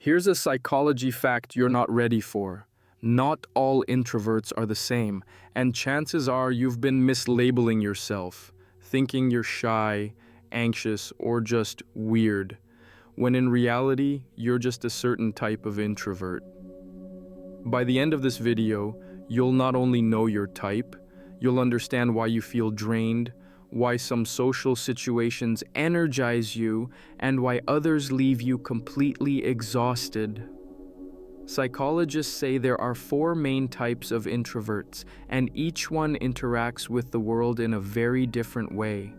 Here's a psychology fact you're not ready for. Not all introverts are the same, and chances are you've been mislabeling yourself, thinking you're shy, anxious, or just weird, when in reality, you're just a certain type of introvert. By the end of this video, you'll not only know your type, you'll understand why you feel drained, why some social situations energize you, and why others leave you completely exhausted. Psychologists say there are 4 main types of introverts, and each one interacts with the world in a very different way.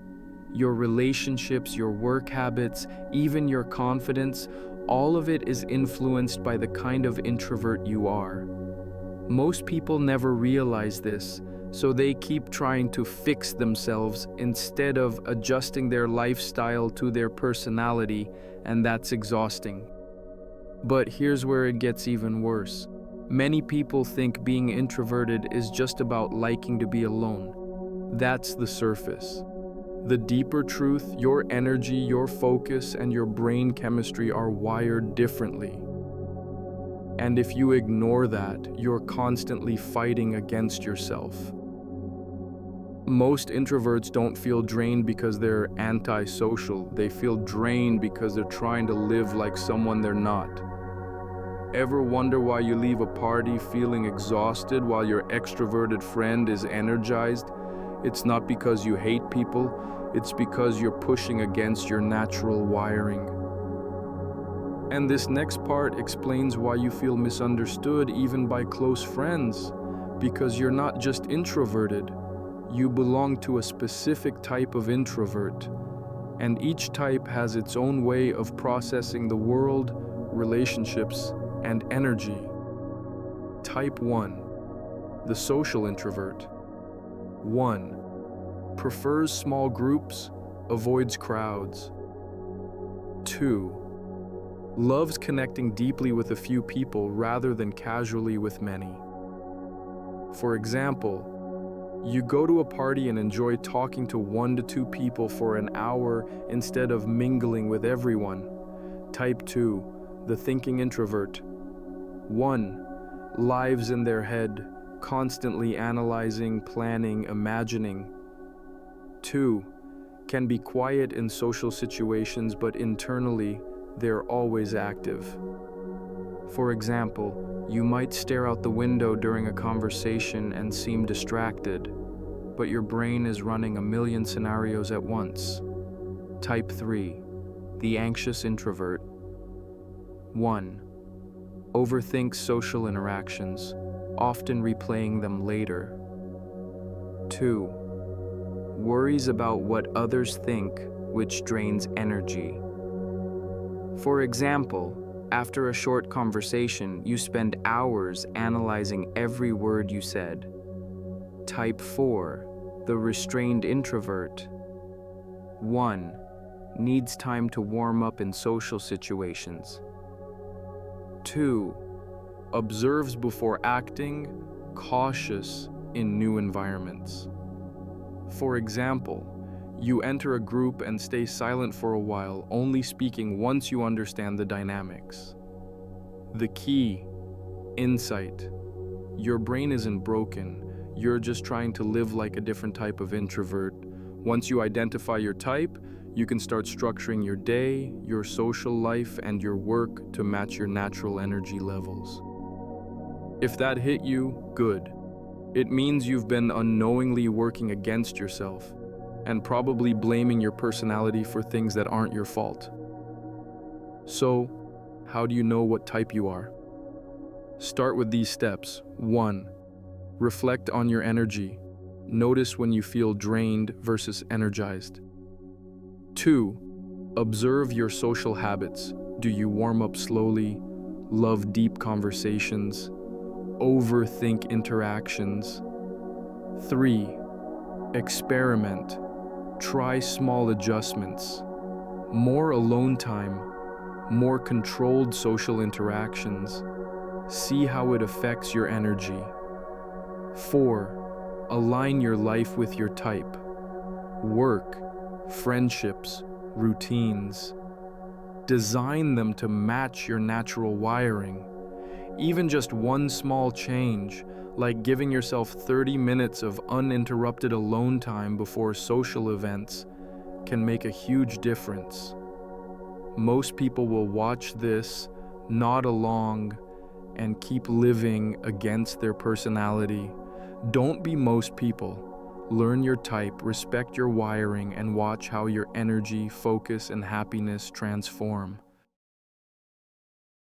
Your relationships, your work habits, even your confidence, all of it is influenced by the kind of introvert you are. Most people never realize this, so they keep trying to fix themselves instead of adjusting their lifestyle to their personality, and that's exhausting. But here's where it gets even worse. Many people think being introverted is just about liking to be alone. That's the surface. The deeper truth, your energy, your focus, and your brain chemistry are wired differently. And if you ignore that, you're constantly fighting against yourself. Most introverts don't feel drained because they're antisocial. They feel drained because they're trying to live like someone they're not. Ever wonder why you leave a party feeling exhausted while your extroverted friend is energized? It's not because you hate people, it's because you're pushing against your natural wiring. And this next part explains why you feel misunderstood even by close friends, because you're not just introverted. You belong to a specific type of introvert, and each type has its own way of processing the world, relationships, and energy. Type 1. The social introvert. 1. Prefers small groups, avoids crowds. 2. Loves connecting deeply with a few people rather than casually with many. For example, you go to a party and enjoy talking to 1 to 2 people for an hour instead of mingling with everyone. Type 2. The thinking introvert. 1. Lives in their head, constantly analyzing, planning, imagining. 2. Can be quiet in social situations, but internally, they're always active. For example, you might stare out the window during a conversation and seem distracted, but your brain is running a million scenarios at once. Type 3. The anxious introvert. 1. Overthinks social interactions, often replaying them later. 2. Worries about what others think, which drains energy. For example, after a short conversation, you spend hours analyzing every word you said. Type 4. The restrained introvert. 1. Needs time to warm up in social situations. 2. Observes before acting, cautious in new environments. For example, you enter a group and stay silent for a while, only speaking once you understand the dynamics. The key: insight. Your brain isn't broken. You're just trying to live like a different type of introvert. Once you identify your type, you can start structuring your day, your social life, and your work to match your natural energy levels. If that hit you, good. It means you've been unknowingly working against yourself, and probably blaming your personality for things that aren't your fault. So, how do you know what type you are? Start with these steps. 1. Reflect on your energy. Notice when you feel drained versus energized. 2. Observe your social habits. Do you warm up slowly, love deep conversations, overthink interactions? 3. Experiment. Try small adjustments. More alone time, more controlled social interactions. See how it affects your energy. 4. Align your life with your type. Work, friendships, routines. Design them to match your natural wiring. Even just one small change, like giving yourself 30 minutes of uninterrupted alone time before social events, can make a huge difference. Most people will watch this, nod along, and keep living against their personality. Don't be most people. Learn your type, respect your wiring, and watch how your energy, focus, and happiness transform.